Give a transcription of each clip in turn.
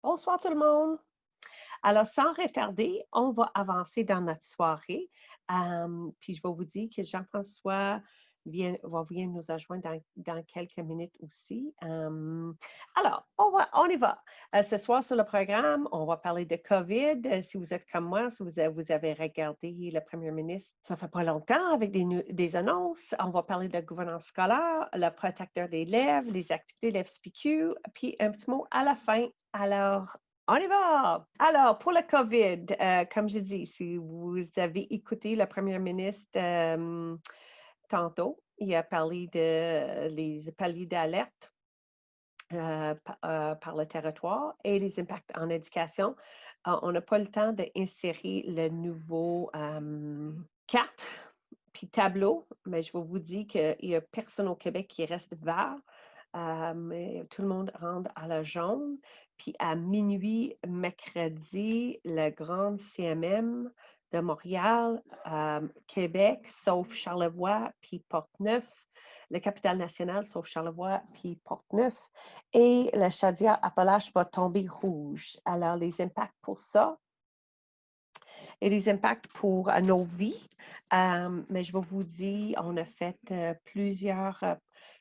Bonsoir tout le monde. Alors, sans retarder, on va avancer dans notre soirée. Puis je vais vous dire que Jean-François vient nous rejoindre dans quelques minutes aussi. Alors, on y va. Ce soir sur le programme, on va parler de COVID. Si vous êtes comme moi, si vous avez regardé le premier ministre, ça fait pas longtemps avec des annonces. On va parler de gouvernance scolaire, le protecteur des élèves, les activités de l'FSPQ, puis un petit mot à la fin. Alors, on y va! Alors, pour le COVID, comme je dis, si vous avez écouté le premier ministre tantôt, il a parlé de les paliers d'alerte par le territoire et les impacts en éducation. On n'a pas le temps d'insérer le nouveau carte puis tableau, mais je vais vous dire qu'il n'y a personne au Québec qui reste vert. Mais tout le monde rentre à la jaune. Puis à minuit, mercredi, le grand CMM de Montréal, Québec, sauf Charlevoix, puis Portneuf, le capitale nationale, sauf Charlevoix, puis Portneuf, et le Chaudière-Appalaches va tomber rouge. Alors, les impacts pour ça et les impacts pour nos vies. Mais je vais vous dire, on a fait plusieurs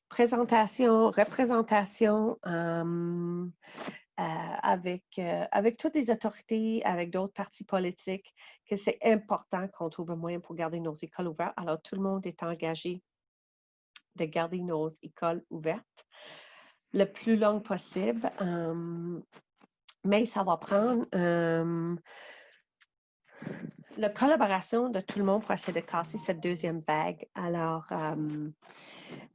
présentations, représentations avec toutes les autorités, avec d'autres partis politiques, que c'est important qu'on trouve un moyen pour garder nos écoles ouvertes. Alors, tout le monde est engagé de garder nos écoles ouvertes le plus long possible. Mais ça va prendre la collaboration de tout le monde pour essayer de casser cette deuxième vague. Alors,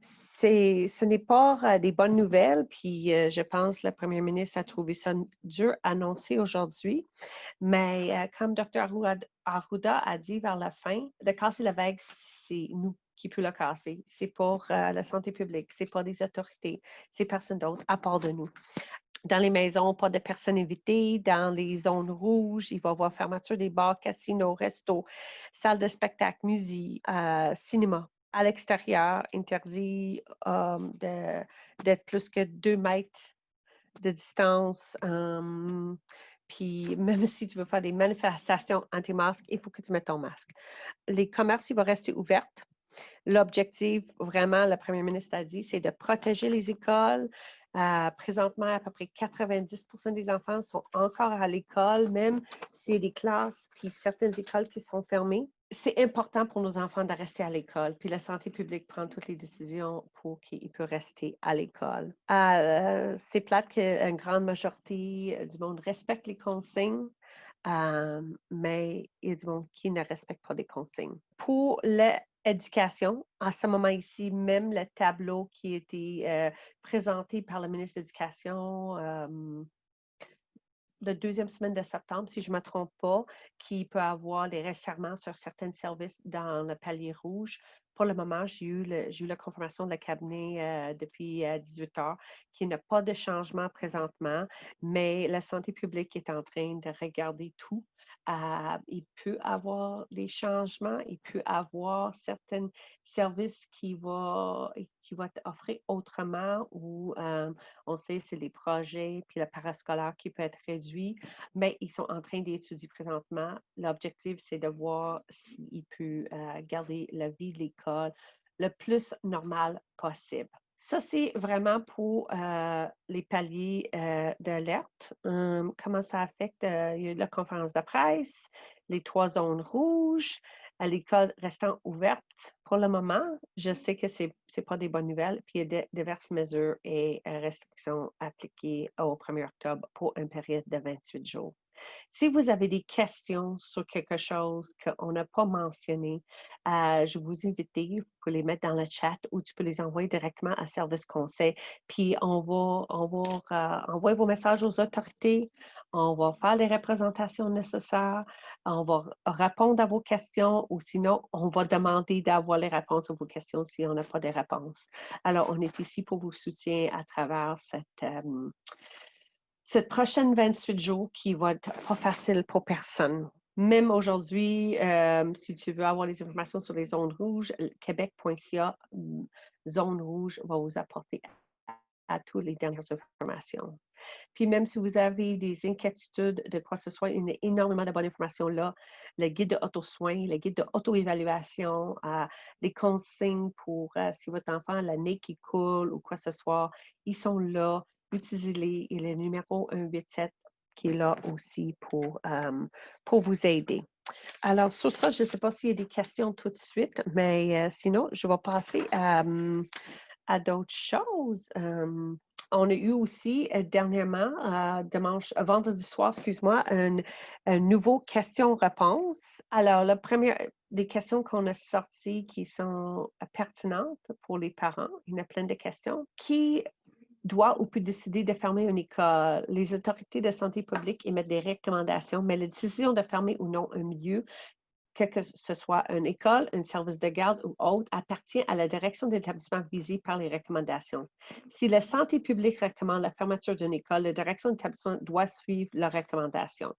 ce n'est pas des bonnes nouvelles, puis je pense que le premier ministre a trouvé ça dur à annoncer aujourd'hui. Mais comme Dr. Arruda a dit vers la fin, de casser la vague, c'est nous qui peut la casser. C'est pour la santé publique, c'est pas des autorités, c'est personne d'autre à part de nous. Dans les maisons, pas de personnes invitées. Dans les zones rouges, il va y avoir fermeture des bars, casinos, restos, salles de spectacle, musique, cinéma. À l'extérieur, interdit d'être plus que 2 mètres de distance. Puis même si tu veux faire des manifestations anti-masques, il faut que tu mettes ton masque. Les commerces, ils vont rester ouverts. L'objectif, vraiment, le premier ministre a dit, c'est de protéger les écoles. Présentement, à peu près 90 des enfants sont encore à l'école, même s'il y a des classes puis certaines écoles qui sont fermées. C'est important pour nos enfants de rester à l'école, puis la santé publique prend toutes les décisions pour qu'ils puissent rester à l'école. C'est plate qu'une grande majorité du monde respecte les consignes, mais il y a du monde qui ne respecte pas les consignes. Pour l'éducation, à ce moment ici, même le tableau qui a été présenté par le ministre de l'Éducation de deuxième semaine de septembre, si je ne me trompe pas, qui peut avoir des resserrements sur certains services dans le palier rouge. Pour le moment, j'ai eu la confirmation de le cabinet depuis 18 heures qu'il n'y a pas de changement présentement, mais la santé publique est en train de regarder tout. Il peut avoir des changements, il peut avoir certains services qui vont être offrés autrement ou on sait c'est les projets puis le parascolaire qui peut être réduit, mais ils sont en train d'étudier présentement. L'objectif, c'est de voir s'il peut garder la vie de l'école le plus normal possible. Ça, c'est vraiment pour les paliers d'alerte. Comment ça affecte? Il y a eu la conférence de presse, les 3 zones rouges, l'école restant ouverte pour le moment. Je sais que ce n'est pas des bonnes nouvelles, puis il y a diverses mesures et restrictions appliquées au 1er octobre pour une période de 28 jours. Si vous avez des questions sur quelque chose qu'on n'a pas mentionné, je vous invite, vous pouvez les mettre dans le chat ou tu peux les envoyer directement à Service Conseil. Puis on va envoyer vos messages aux autorités, on va faire les représentations nécessaires, on va répondre à vos questions ou sinon, on va demander d'avoir les réponses à vos questions si on n'a pas de réponses. Alors, on est ici pour vous soutenir à travers cette prochaine 28 jours qui va être pas facile pour personne. Même aujourd'hui, si tu veux avoir les informations sur les zones rouges, québec.ca, zone rouge va vous apporter à toutes les dernières informations. Puis même si vous avez des inquiétudes de quoi que ce soit, il y a énormément de bonnes informations là. Le guide de auto-soin, le guide de auto-évaluation, les consignes pour si votre enfant a le nez qui coule ou quoi que ce soit, ils sont là. Utilisez-les. Et le numéro 187 qui est là aussi pour vous aider. Alors, sur ça, je ne sais pas s'il y a des questions tout de suite, mais sinon, je vais passer à d'autres choses. On a eu aussi dernièrement, vendredi soir, excuse-moi, un nouveau question-réponse. Alors, la première des questions qu'on a sorties qui sont pertinentes pour les parents, il y en a plein de questions. Qui doit ou peut décider de fermer une école? Les autorités de santé publique émettent des recommandations, mais la décision de fermer ou non un milieu, que ce soit une école, un service de garde ou autre, appartient à la direction d'établissement visée par les recommandations. Si la santé publique recommande la fermeture d'une école, la direction d'établissement doit suivre la recommandation.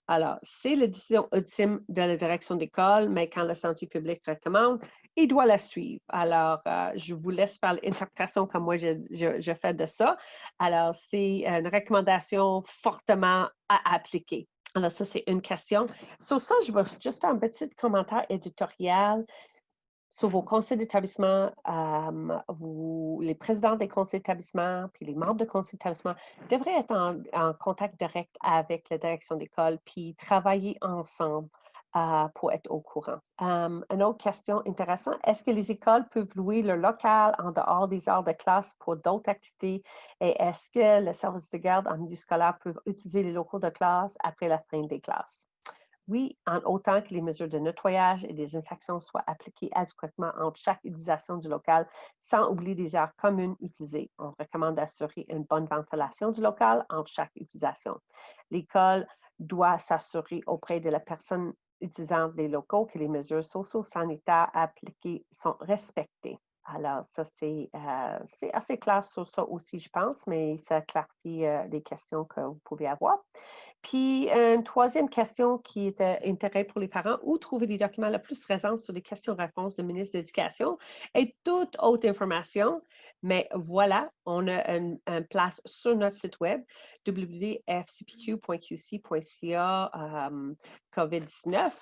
Alors, c'est la décision ultime de la direction d'école, mais quand la santé publique recommande, il doit la suivre. Alors, je vous laisse faire l'interprétation comme moi je fais de ça. Alors, c'est une recommandation fortement à appliquer. Alors, ça, c'est une question. Sur ça, je vais juste faire un petit commentaire éditorial sur vos conseils d'établissement. Les présidents des conseils d'établissement, puis les membres de conseils d'établissement devraient être en contact direct avec la direction d'école, puis travailler ensemble pour être au courant. Une autre question intéressante, est-ce que les écoles peuvent louer leur local en dehors des heures de classe pour d'autres activités? Et est-ce que le service de garde en milieu scolaire peut utiliser les locaux de classe après la fin des classes? Oui, en autant que les mesures de nettoyage et désinfection soient appliquées adéquatement entre chaque utilisation du local, sans oublier des aires communes utilisées. On recommande d'assurer une bonne ventilation du local entre chaque utilisation. L'école doit s'assurer auprès de la personne utilisant les locaux que les mesures socio-sanitaires appliquées sont respectées. Alors, ça, c'est assez clair sur ça aussi, je pense, mais ça clarifie les questions que vous pouvez avoir. Puis, une troisième question qui est intérêt pour les parents, où trouver les documents le plus récents sur les questions-réponses du ministre de l'Éducation et toute autre information. Mais voilà, on a une place sur notre site web, www.fcpq.qc.ca, COVID-19.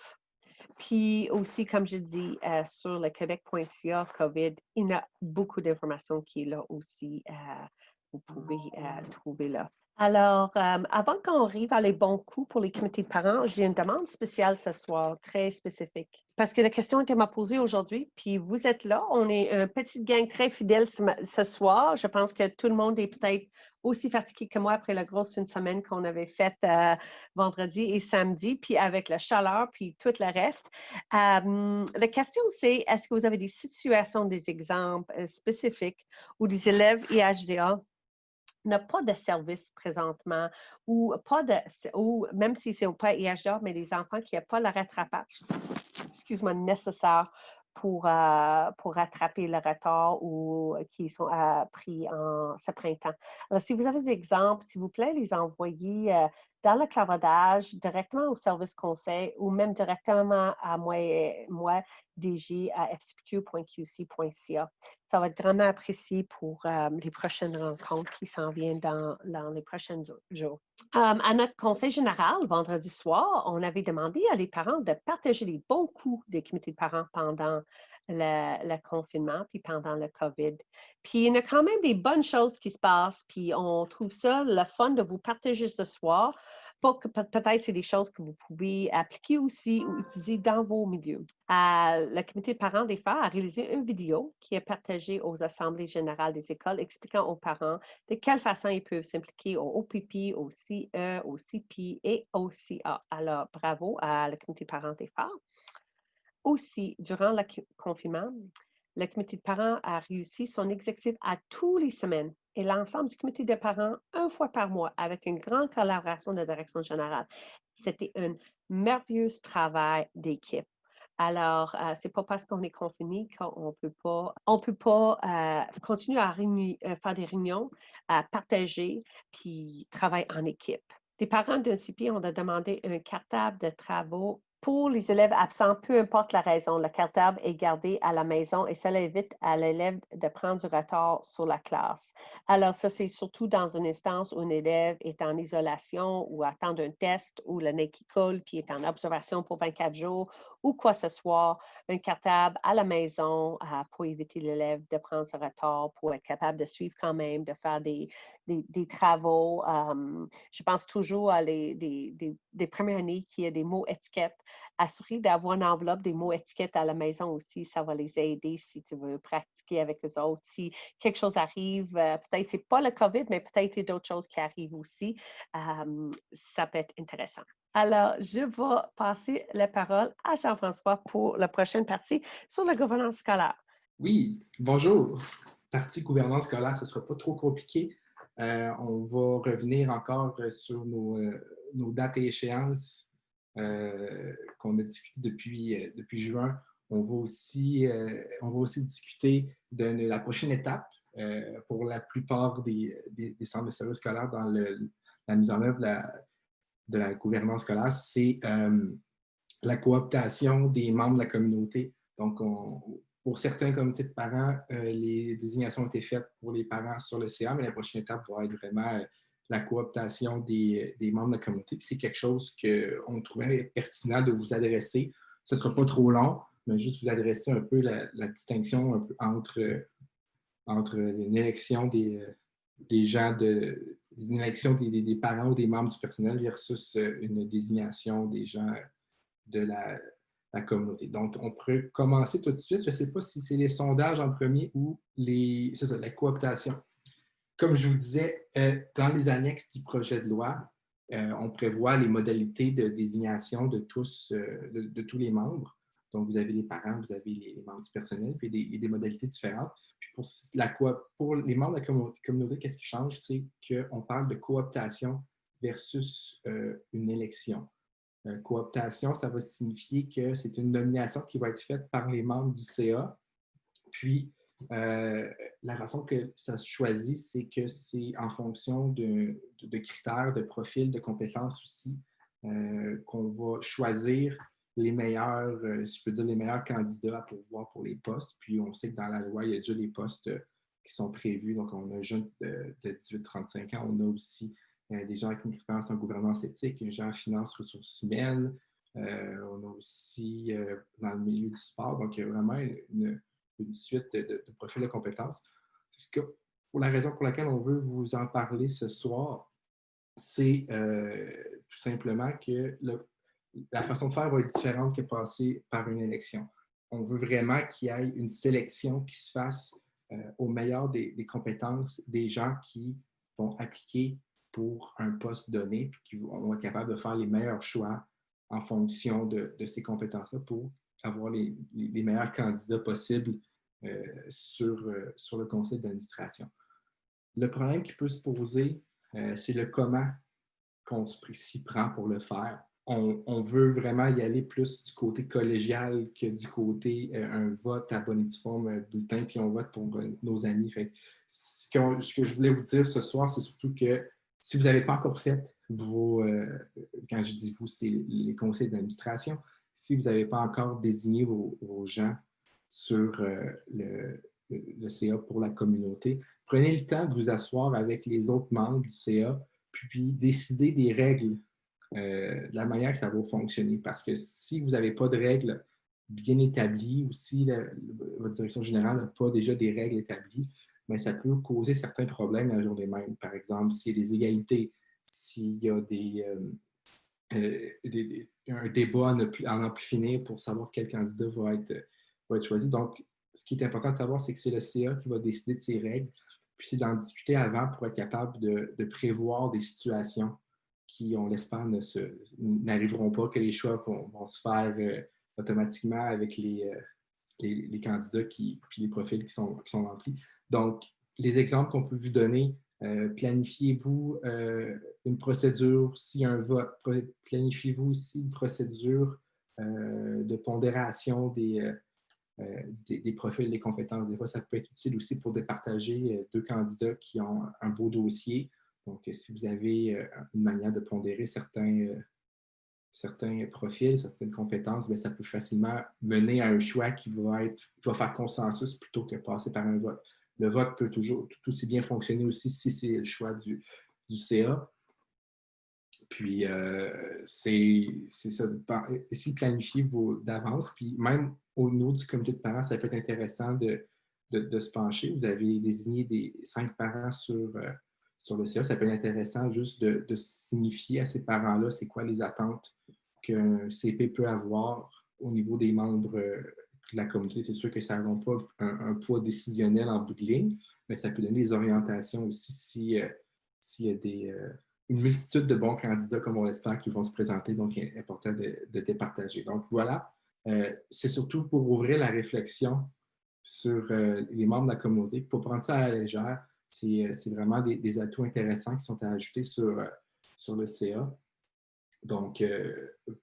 Puis aussi, comme je dis, sur le québec.ca COVID, il y a beaucoup d'informations qui est là aussi. Vous pouvez trouver là. Alors, avant qu'on arrive à les bons coups pour les comités de parents, j'ai une demande spéciale ce soir, très spécifique. Parce que la question était m'a posée aujourd'hui, puis vous êtes là. On est une petite gang très fidèle ce soir. Je pense que tout le monde est peut-être aussi fatigué que moi après la grosse fin de semaine qu'on avait faite vendredi et samedi, puis avec la chaleur, puis tout le reste. La question, c'est, est-ce que vous avez des situations, des exemples spécifiques où des élèves IHDA n'a pas de service présentement ou pas de, ou même si c'est pas IHDA, mais des enfants qui n'ont pas le rattrapage, excuse-moi, nécessaire pour rattraper le retard ou qui sont pris en ce printemps. Alors, si vous avez des exemples, s'il vous plaît, les envoyer dans le clavardage directement au service conseil ou même directement à moi DG à fcpq.qc.ca. Ça va être vraiment apprécié pour les prochaines rencontres qui s'en viennent dans les prochains jours. À notre conseil général, vendredi soir, on avait demandé à les parents de partager les bons coups des comités de parents pendant le confinement, puis pendant le COVID. Puis il y a quand même des bonnes choses qui se passent, puis on trouve ça le fun de vous partager ce soir. Peut-être c'est des choses que vous pouvez appliquer aussi ou utiliser dans vos milieux. Le comité de parents des Phares a réalisé une vidéo qui est partagée aux assemblées générales des écoles expliquant aux parents de quelle façon ils peuvent s'impliquer au OPP, au CE, au CP et au CA. Alors, bravo à le comité de parents des Phares. Aussi, durant le confinement, le comité de parents a réussi son exécutif à tous les semaines et l'ensemble du comité de parents une fois par mois avec une grande collaboration de la direction générale. C'était un merveilleux travail d'équipe. Alors, ce n'est pas parce qu'on est confiné qu'on peut pas continuer à faire des réunions, à partager, puis travailler en équipe. Les parents de CP ont demandé un cartable de travaux Pour les élèves absents, peu importe la raison, le cartable est gardé à la maison et cela évite à l'élève de prendre du retard sur la classe. Alors ça, c'est surtout dans une instance où un élève est en isolation ou attend un test ou le nez qui colle puis est en observation pour 24 jours ou quoi que ce soit, un cartable à la maison pour éviter l'élève de prendre ce retard, pour être capable de suivre quand même, de faire des travaux. Je pense toujours à des premières années qui a des mots étiquettes. Assurer d'avoir une enveloppe des mots étiquettes à la maison aussi, ça va les aider si tu veux pratiquer avec eux autres. Si quelque chose arrive, peut-être c'est pas le COVID, mais peut-être il y a d'autres choses qui arrivent aussi, ça peut être intéressant. Alors, je vais passer la parole à Jean-François pour la prochaine partie sur la gouvernance scolaire. Oui, bonjour. Partie gouvernance scolaire, ce ne sera pas trop compliqué. On va revenir encore sur nos dates et échéances qu'on a discutées depuis juin. On va aussi discuter de la prochaine étape pour la plupart des centres de services scolaires dans la mise en œuvre de la gouvernance scolaire. C'est la cooptation des membres de la communauté. Donc, pour certains comités de parents, les désignations ont été faites pour les parents sur le CA, mais la prochaine étape va être vraiment la cooptation des membres de la communauté. Puis c'est quelque chose qu'on trouvait pertinent de vous adresser. Ce ne sera pas trop long, mais juste vous adresser un peu la distinction un peu entre une élection des gens, une élection des parents ou des membres du personnel versus une désignation des gens de la communauté. Donc, on pourrait commencer tout de suite. Je ne sais pas si c'est les sondages en premier ou la cooptation. Comme je vous disais, dans les annexes du projet de loi, on prévoit les modalités de désignation de tous les membres. Donc, vous avez les parents, vous avez les membres du personnel, puis des modalités différentes. Puis pour les membres de la communauté, qu'est-ce qui change? C'est qu'on parle de cooptation versus une élection. Cooptation, ça va signifier que c'est une nomination qui va être faite par les membres du CA. Puis, la raison que ça se choisit, c'est que c'est en fonction de critères, de profils, de compétences aussi, qu'on va choisir les meilleurs, si je peux dire, les meilleurs candidats à pourvoir pour les postes. Puis, on sait que dans la loi, il y a déjà des postes qui sont prévus. Donc, on a un jeune de 18-35 ans. On a aussi des gens avec une expérience en gouvernance éthique, des gens en finances, ressources humaines. On a aussi dans le milieu du sport. Donc, il y a vraiment une suite de profils de compétences. Pour la raison pour laquelle on veut vous en parler ce soir, c'est tout simplement que la façon de faire va être différente que passer par une élection. On veut vraiment qu'il y ait une sélection qui se fasse au meilleur des compétences des gens qui vont appliquer pour un poste donné, puis qui vont être capables de faire les meilleurs choix en fonction de ces compétences-là pour avoir les meilleurs candidats possibles sur le conseil d'administration. Le problème qui peut se poser, c'est le comment qu'on s'y prend pour le faire. On veut vraiment y aller plus du côté collégial que du côté un vote à boniforme bulletin, puis on vote pour nos amis. Fait, ce que je voulais vous dire ce soir, c'est surtout que si vous n'avez pas encore fait quand je dis vous, c'est les conseils d'administration, si vous n'avez pas encore désigné vos gens sur le CA pour la communauté, prenez le temps de vous asseoir avec les autres membres du CA puis décider des règles, de la manière que ça va fonctionner. Parce que si vous n'avez pas de règles bien établies ou si votre direction générale n'a pas déjà des règles établies, bien, ça peut causer certains problèmes la journée même. Par exemple, s'il y a des égalités, s'il y a un débat à n'en plus finir pour savoir quel candidat va être choisi. Donc, ce qui est important de savoir, c'est que c'est le CA qui va décider de ces règles. Puis c'est d'en discuter avant pour être capable de prévoir des situations qui, on l'espère, n'arriveront pas, que les choix vont se faire automatiquement avec les candidats puis les profils qui sont remplis. Donc, les exemples qu'on peut vous donner, planifiez-vous une procédure s'il y a un vote, planifiez-vous aussi une procédure de pondération des profils, des compétences. Des fois, ça peut être utile aussi pour départager deux candidats qui ont un beau dossier. Donc, si vous avez une manière de pondérer certains certains profils, certaines compétences, bien, ça peut facilement mener à un choix qui va faire consensus plutôt que passer par un vote. Le vote peut toujours tout aussi bien fonctionner aussi si c'est le choix du CA. Puis, c'est ça, essayer de planifier d'avance. Puis, même au niveau du comité de parents, ça peut être intéressant de se pencher. Vous avez désigné des 5 parents sur le CA. Ça peut être intéressant juste de signifier à ces parents-là c'est quoi les attentes qu'un CP peut avoir au niveau des membres de la communauté. C'est sûr que ça n'a pas un poids décisionnel en bout de ligne, mais ça peut donner des orientations aussi s'il y a une multitude de bons candidats, comme on l'espère, qui vont se présenter. Donc, il est important de départager. Donc, voilà. C'est surtout pour ouvrir la réflexion sur les membres de la communauté. Pour prendre ça à la légère, c'est vraiment des atouts intéressants qui sont à ajouter sur le CA. Donc,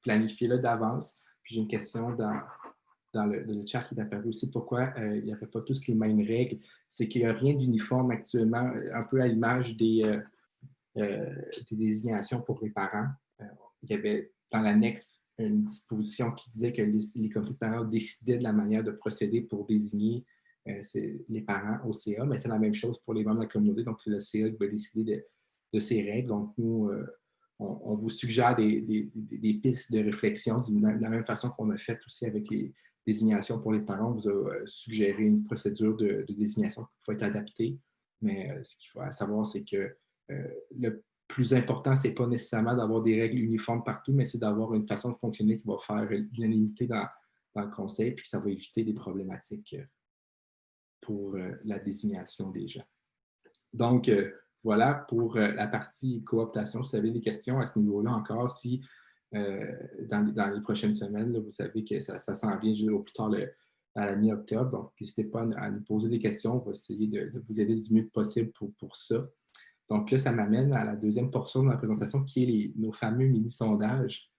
planifiez-le d'avance. Puis, j'ai une question dans le chat qui est apparu aussi. Pourquoi il n'y aurait pas tous les mêmes règles? C'est qu'il n'y a rien d'uniforme actuellement, un peu à l'image des désignations pour les parents. Il y avait dans l'annexe une disposition qui disait que les comités de parents décidaient de la manière de procéder pour désigner les parents au CA, mais c'est la même chose pour les membres de la communauté. Donc, le CA va décider de ces règles. Donc, nous, on vous suggère des pistes de réflexion de la même façon qu'on a fait aussi avec les désignations pour les parents. On vous a suggéré une procédure de désignation qui faut être adaptée. Mais ce qu'il faut savoir, c'est que le plus important, ce n'est pas nécessairement d'avoir des règles uniformes partout, mais c'est d'avoir une façon de fonctionner qui va faire l'unanimité dans le conseil, puis que ça va éviter des problématiques pour la désignation des gens. Donc, voilà pour la partie cooptation. Si vous avez des questions à ce niveau-là encore, si dans les prochaines semaines, là, vous savez que ça s'en vient au plus tard à la mi-octobre. Donc, n'hésitez pas à nous poser des questions. On va essayer de vous aider du mieux possible pour ça. Donc là, ça m'amène à la deuxième portion de la présentation qui est nos fameux mini-sondages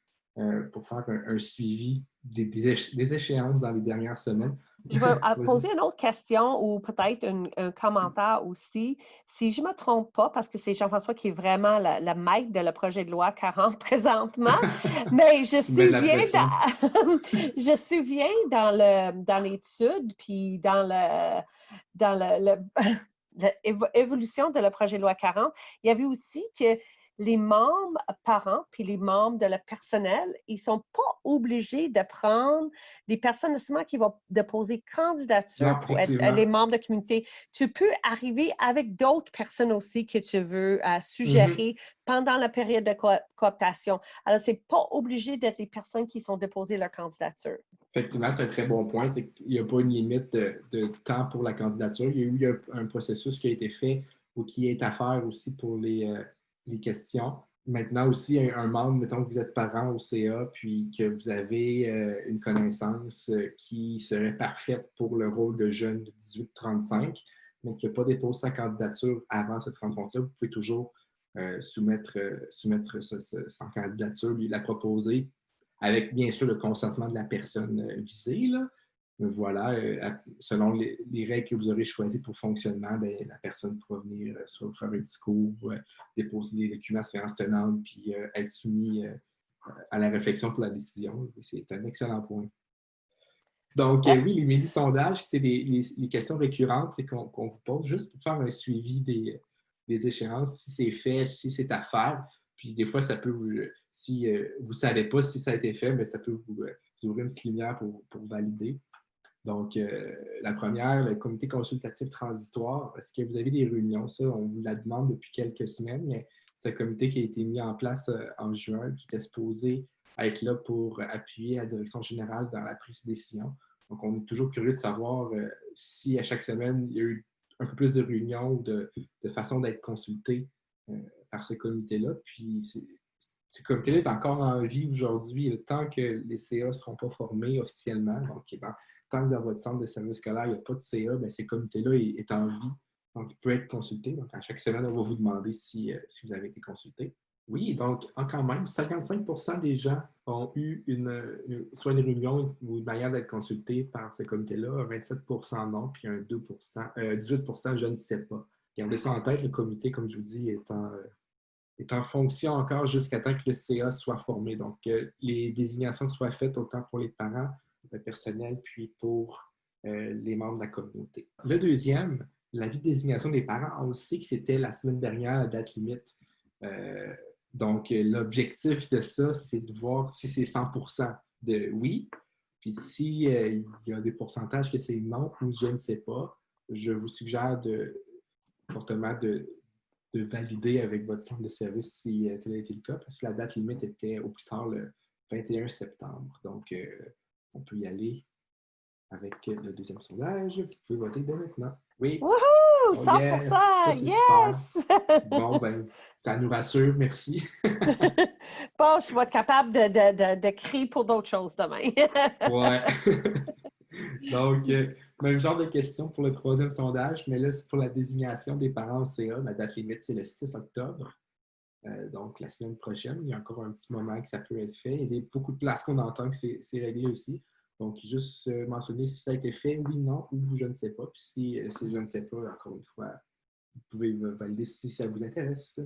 pour faire un suivi des échéances dans les dernières semaines. Je vais poser une autre question ou peut-être un commentaire aussi. Si je ne me trompe pas, parce que c'est Jean-François qui est vraiment le maître de le projet de loi 40 présentement, mais je souviens dans l'étude, puis dans l'évolution de le projet de loi 40, il y avait aussi que les membres parents puis les membres de le personnel, ils ne sont pas obligés de prendre les personnes nécessairement qui vont déposer candidature pour être les membres de communauté. Tu peux arriver avec d'autres personnes aussi que tu veux suggérer pendant la période de cooptation. Alors, ce n'est pas obligé d'être les personnes qui sont déposées leur candidature. Effectivement, c'est un très bon point. C'est qu'il n'y a pas une limite de temps pour la candidature. Il y a eu un processus qui a été fait ou qui est à faire aussi pour les questions. Maintenant aussi, un membre, mettons que vous êtes parent au CA, puis que vous avez une connaissance qui serait parfaite pour le rôle de jeune de 18-35, mais qui n'a pas déposé sa candidature avant cette rencontre-là, vous pouvez toujours soumettre sa candidature, lui la proposer, avec bien sûr le consentement de la personne visée. Là. Voilà, selon les règles que vous aurez choisies pour le fonctionnement, bien, la personne pourra venir soit faire un discours, déposer des documents à séance tenante, puis être soumis à la réflexion pour la décision. C'est un excellent point. Donc, oui, les mini-sondages, c'est les questions récurrentes qu'on vous pose juste pour faire un suivi des échéances, si c'est fait, si c'est à faire. Puis des fois, ça peut si vous ne savez pas si ça a été fait, mais ça peut vous ouvrir une petite lumière pour valider. Donc, la première, le comité consultatif transitoire. Est-ce que vous avez des réunions? Ça, on vous la demande depuis quelques semaines, mais c'est un comité qui a été mis en place en juin, qui était supposé être là pour appuyer la direction générale dans la prise de décision. Donc, on est toujours curieux de savoir si à chaque semaine, il y a eu un peu plus de réunions ou de façon d'être consulté par ce comité-là. Puis, ce comité-là est encore en vie aujourd'hui, tant que les CA ne seront pas formés officiellement. Donc, tant que dans votre centre de service scolaire, il n'y a pas de CA, bien, ce comité-là est en vie. Donc, il peut être consulté. Donc, à chaque semaine, on va vous demander si vous avez été consulté. Oui, donc, quand même, 55% des gens ont eu soit une réunion ou une manière d'être consultés par ce comité-là, 27% non, puis un 18% je ne sais pas. Gardez ça en tête, le comité, comme je vous dis, est en fonction encore jusqu'à temps que le CA soit formé. Donc, les désignations soient faites autant pour les parents, le personnel, puis pour les membres de la communauté. Le deuxième, l'avis de désignation des parents, on le sait que c'était la semaine dernière, la date limite. Donc, l'objectif de ça, c'est de voir si c'est 100% de oui, puis si il y a des pourcentages que c'est non ou je ne sais pas, je vous suggère fortement de valider avec votre centre de service si tel a été le cas, parce que la date limite était au plus tard le 21 septembre. Donc, on peut y aller avec le deuxième sondage. Vous pouvez voter dès maintenant. Oui. Wouhou! Oh yes! 100%! Ça, c'est super. Yes! Bon, ben, ça nous rassure. Merci. Bon, je vais être capable de crier pour d'autres choses demain. Ouais. Donc, même genre de question pour le troisième sondage, mais là, c'est pour la désignation des parents au CA. La date limite, c'est le 6 octobre. Donc, la semaine prochaine. Il y a encore un petit moment que ça peut être fait. Il y a beaucoup de places qu'on entend que c'est réglé aussi. Donc, juste mentionner si ça a été fait, oui, non, ou je ne sais pas. Puis si je ne sais pas, encore une fois, vous pouvez valider si ça vous intéresse.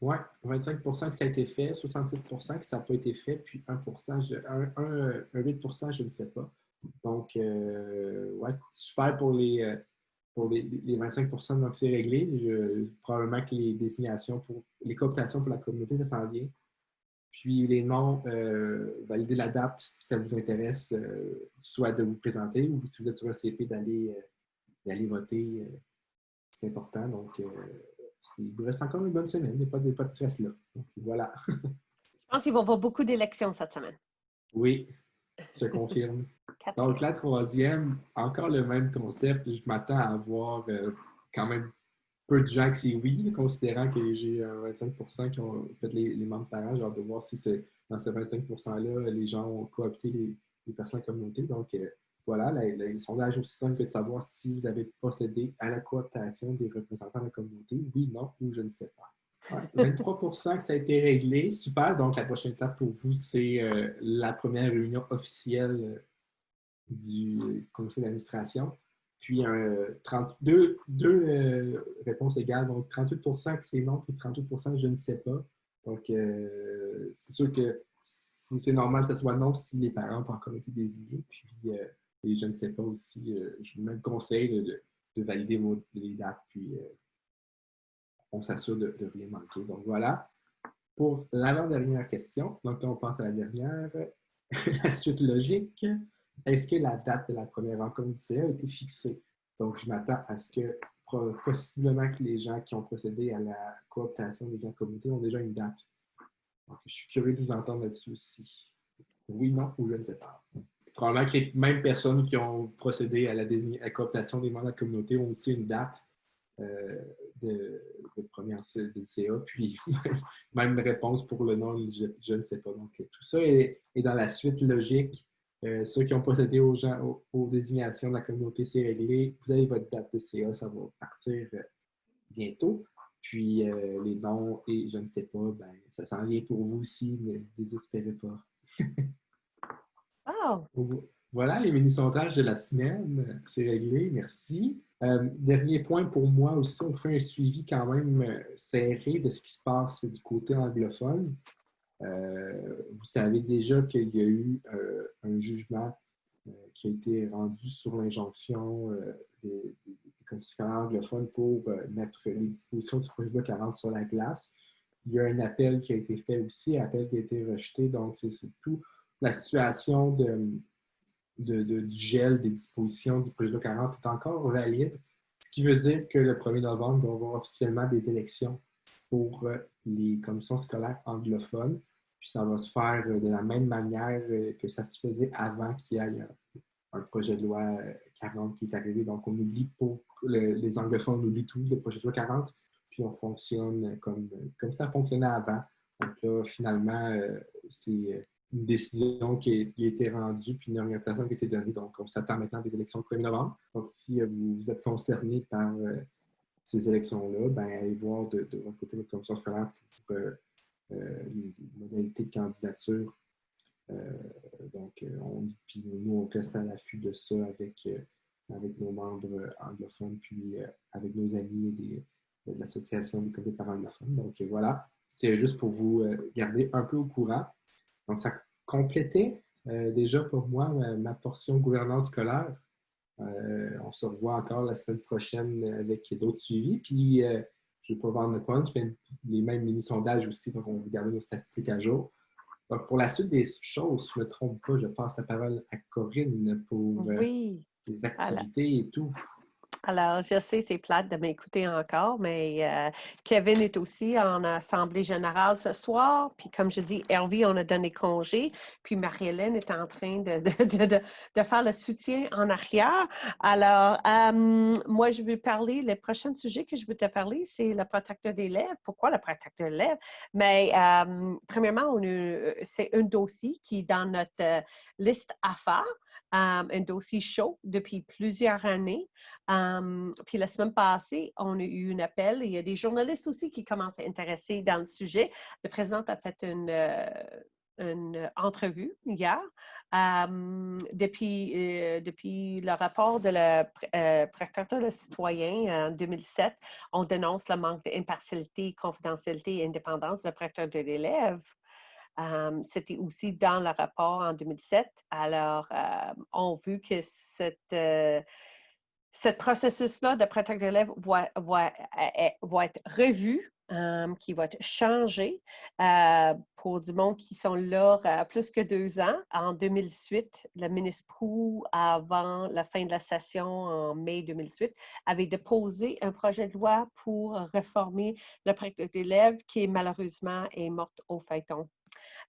Oui, 25% que ça a été fait, 67% que ça n'a pas été fait, puis 1%, 8%, je ne sais pas. Donc, ouais, super pour les 25%, donc c'est réglé. Probablement que les désignations pour les cooptations pour la communauté, ça s'en vient. Puis les noms, valider la date si ça vous intéresse, soit de vous présenter ou si vous êtes sur un CP d'aller voter. C'est important. Donc, il vous reste encore une bonne semaine. Il n'y a pas de stress là. Donc, voilà. Je pense qu'il va y avoir beaucoup d'élections cette semaine. Oui, je confirme. Donc, la troisième, encore le même concept. Je m'attends à avoir quand même peu de gens qui disent oui, considérant que j'ai 25% qui ont fait les membres parents. J'ai hâte de voir si c'est dans ces 25%-là, les gens ont coopté les personnes de la communauté. Donc, voilà, le sondage aussi simple que de savoir si vous avez procédé à la cooptation des représentants de la communauté. Oui, non, ou je ne sais pas. Ouais, 23% que ça a été réglé. Super. Donc, la prochaine étape pour vous, c'est la première réunion officielle du conseil d'administration. Puis, 32 réponses égales. Donc, 38% que c'est non, puis 38% je ne sais pas. Donc, c'est sûr que c'est normal que ce soit non si les parents n'ont pas encore été désignés. Puis, et je ne sais pas aussi, je vous mets le conseil de valider les dates. Puis, on s'assure de rien manquer. Donc, voilà. Pour l'avant-dernière question, donc là, on passe à la dernière. La suite logique, est-ce que la date de la première rencontre du CA a été fixée? Donc, je m'attends à ce que possiblement que les gens qui ont procédé à la cooptation des gens de communauté ont déjà une date. Donc, je suis curieux de vous entendre là-dessus aussi. Oui, non, ou je ne sais pas. Probablement que les mêmes personnes qui ont procédé à la cooptation des membres de la communauté ont aussi une date de première de CA, puis même réponse pour le nom, je ne sais pas. Donc, tout ça est dans la suite logique. Ceux qui ont procédé aux désignations de la communauté, c'est réglé. Vous avez votre date de CA, ça va partir bientôt. Puis les noms et je ne sais pas, ben, ça s'en vient pour vous aussi, mais ne désespérez pas. Wow! Voilà les mini-sondages de la semaine. C'est réglé, merci. Dernier point pour moi aussi, on fait un suivi quand même serré de ce qui se passe du côté anglophone. Vous savez déjà qu'il y a eu un jugement qui a été rendu sur l'injonction des codificateurs anglophones pour mettre les dispositions du projet de loi 40 sur la glace. Il y a un appel qui a été fait aussi, un appel qui a été rejeté. Donc, c'est tout la situation du gel des dispositions du projet de loi 40 est encore valide, ce qui veut dire que le 1er novembre, on va avoir officiellement des élections pour les commissions scolaires anglophones. Puis ça va se faire de la même manière que ça se faisait avant qu'il y ait un projet de loi 40 qui est arrivé. Donc, on oublie pour les anglophones, on oublie tout, le projet de loi 40, puis on fonctionne comme ça fonctionnait avant. Donc là, finalement, c'est une décision qui a été rendue, puis une orientation qui a été donnée. Donc, on s'attend maintenant à des élections le 1er novembre. Donc, si vous êtes concerné par ces élections-là, ben, allez voir de votre côté votre commission scolaire pour les modalités de candidature. Donc, puis nous, on reste à l'affût de ça avec nos membres anglophones, puis avec nos amis de l'association des comités parents anglophones. Donc, voilà, c'est juste pour vous garder un peu au courant. Donc, ça complétait déjà pour moi ma portion gouvernance scolaire. On se revoit encore la semaine prochaine avec d'autres suivis. Puis, je ne vais pas vendre le punch, je fais les mêmes mini-sondages aussi, donc on va garder nos statistiques à jour. Donc, pour la suite des choses, je ne me trompe pas, je passe la parole à Corinne pour Oui. les Alors, activités et tout. Alors, je sais, c'est plate de m'écouter encore, mais Kevin est aussi en assemblée générale ce soir. Puis, comme je dis, Hervé, on a donné congé. Puis, Marie-Hélène est en train de faire le soutien en arrière. Alors, moi, je vais parler, le prochain sujet que je veux te parler, c'est le protecteur des lèvres. Pourquoi le protecteur des lèvres? Mais, premièrement, c'est un dossier qui est dans notre liste à faire. Un dossier chaud depuis plusieurs années. Puis la semaine passée, on a eu un appel. Il y a des journalistes aussi qui commencent à s'intéresser dans le sujet. Le président a fait une entrevue hier. Depuis le rapport de la protecteur des citoyens en 2007, on dénonce le manque d'impartialité, confidentialité et indépendance de la protecteur de l'élève. C'était aussi dans le rapport en 2007. Alors, on a vu que ce processus-là de protection de l'élève va être revu, qui va être changé pour du monde qui sont là plus que 2 ans. En 2008, le ministre Proulx, avant la fin de la session en mai 2008, avait déposé un projet de loi pour réformer le protection de l'élève qui malheureusement est morte au feuilleton.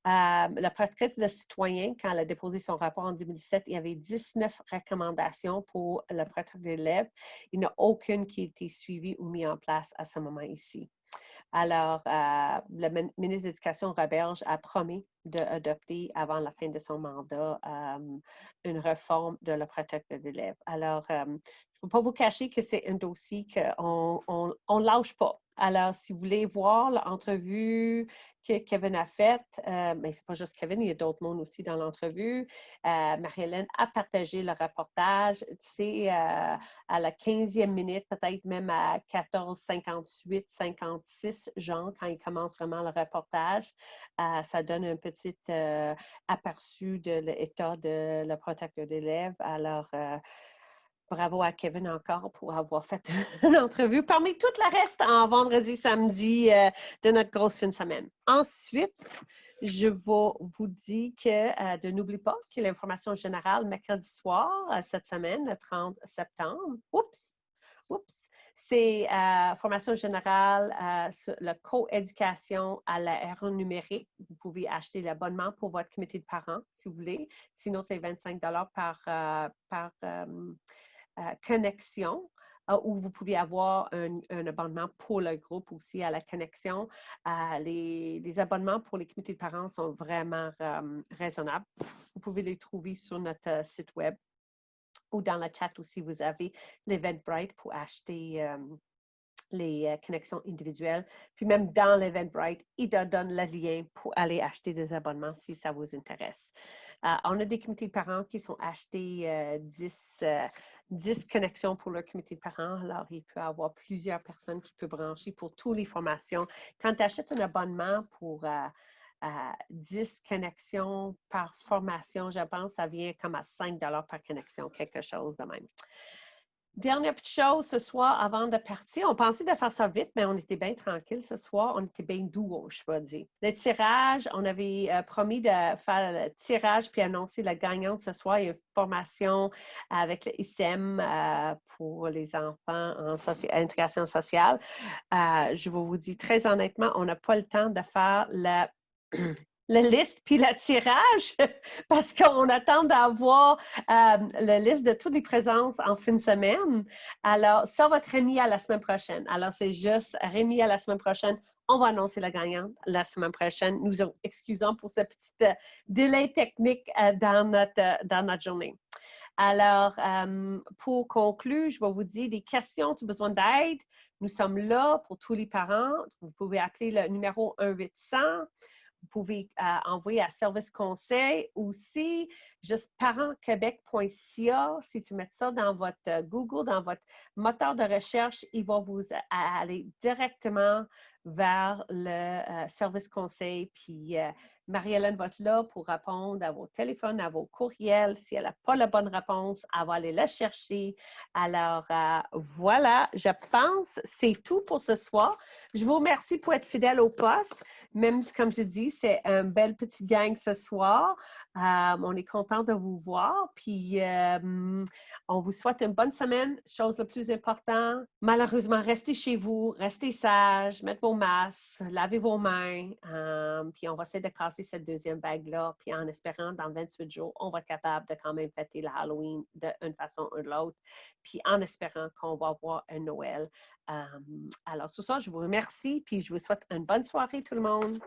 La protectrice de citoyens, quand elle a déposé son rapport en 2007, il y avait 19 recommandations pour le protecteur de l'élève. Il n'y en a aucune qui a été suivie ou mise en place à ce moment ici. Alors, le ministre de l'Éducation, Roberge, a promis d'adopter avant la fin de son mandat une réforme de la protection de l'élève. Alors, je ne veux pas vous cacher que c'est un dossier qu'on ne lâche pas. Alors, si vous voulez voir l'entrevue que Kevin a faite, mais ce n'est pas juste Kevin, il y a d'autres mondes aussi dans l'entrevue. Marie-Hélène a partagé le reportage. C'est à la 15e minute, peut-être même à 14:58, 56, genre, quand il commence vraiment le reportage. Ça donne un petit aperçu de l'état de la protection d'élèves. Alors, bravo à Kevin encore pour avoir fait une entrevue parmi tout le reste en vendredi, samedi de notre grosse fin de semaine. Ensuite, je vais vous dire de n'oubliez pas que l'information générale mercredi soir cette semaine, le 30 septembre. Oups! C'est formation générale sur la coéducation à l'ère numérique. Vous pouvez acheter l'abonnement pour votre comité de parents si vous voulez. Sinon, c'est 25 par connexion. Où vous pouvez avoir un abonnement pour le groupe aussi à la connexion. Les abonnements pour les comités de parents sont vraiment raisonnables. Vous pouvez les trouver sur notre site web ou dans le chat aussi, vous avez l'Eventbrite pour acheter les connexions individuelles. Puis même dans l'Eventbrite, il te donne le lien pour aller acheter des abonnements si ça vous intéresse. On a des comités de parents qui sont achetés 10 connexions pour leur comité de parents. Alors, il peut y avoir plusieurs personnes qui peuvent brancher pour toutes les formations. Quand tu achètes un abonnement pour 10 connexions par formation, je pense que ça vient comme à 5 par connexion, quelque chose de même. Dernière petite chose ce soir, avant de partir, on pensait de faire ça vite, mais on était bien tranquille ce soir. On était bien doux, je peux dire. Le tirage, on avait promis de faire le tirage puis annoncer la gagnante ce soir. Il y a une formation avec le ICM pour les enfants en intégration sociale. Je vais vous dire très honnêtement, on n'a pas le temps de faire la liste puis le tirage parce qu'on attend d'avoir la liste de toutes les présences en fin de semaine. Alors, ça va être remis à la semaine prochaine. Alors, c'est juste remis à la semaine prochaine. On va annoncer la gagnante la semaine prochaine. Nous nous excusons pour ce petit délai technique dans notre journée. Alors, pour conclure, je vais vous dire des questions, tu as besoin d'aide. Nous sommes là pour tous les parents. Vous pouvez appeler le numéro 1-800. Vous pouvez envoyer à Service Conseil aussi, juste parentquebec.ca. Si tu mets ça dans votre Google, dans votre moteur de recherche, il va vous aller directement vers le service conseil. Puis Marie-Hélène va être là pour répondre à vos téléphones, à vos courriels. Si elle n'a pas la bonne réponse, elle va aller la chercher. Alors, voilà, je pense que c'est tout pour ce soir. Je vous remercie pour être fidèle au poste. Même, comme je dis, c'est un bel petit gang ce soir. On est content de vous voir. Puis, on vous souhaite une bonne semaine. Chose la plus importante, malheureusement, restez chez vous, restez sages, mettez vos masques, lavez vos mains. Puis, on va essayer de casser cette deuxième vague-là. Puis, en espérant, dans 28 jours, on va être capable de quand même fêter le Halloween d'une façon ou de l'autre. Puis, en espérant qu'on va avoir un Noël. Alors, sur ça, je vous remercie. Puis, je vous souhaite une bonne soirée, tout le monde.